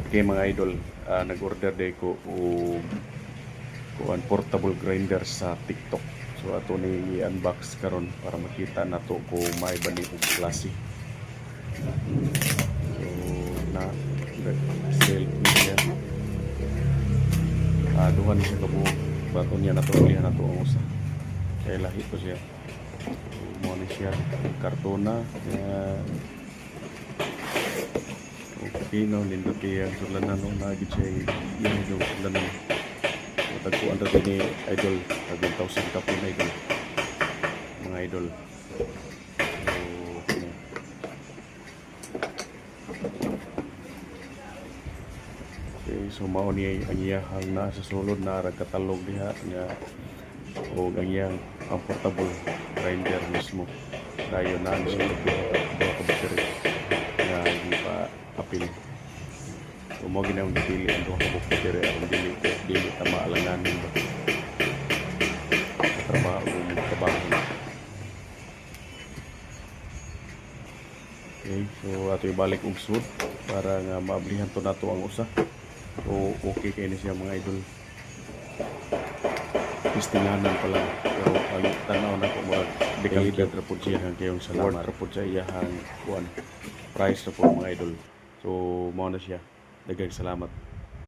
Okay mga idol, nag-order day ko og kuan portable grinder sa TikTok. So ato ni i-unbox karon para makita nato ko may bani og klase. So na sale niya. Duhan siya kabuok. Bato niya nato ulihan nato ang usa. Kaya lahi ko siya. Mo ni siya kartona. Okay, no, lindot kaya ang sulanan no, nagit siya yung sulanan. Tagpuan rin ni idol, 1,000 ka po na idol, mga idol. So, okay, so mao ni ang iyahang na sa sulod na katalog diha nga o ang iyang comfortable grinder mismo. Dayon na ang sulod diha ka battery nga hindi pa apil. So mo ginang dili ang duha ka battery aron dili ta maalanganin ba trabaho na. Okay, so ato ibalik og sud para nga maablihan to nato ang usa. So okay kay ni siya mga idol. Istinganan pa lang pero ang tanaw na ko murag dekalidad ra pud siya hang kayong salamat ra pud sa iyahang kuan price ra pud mga idol. So mao na siya. Daghang salamat.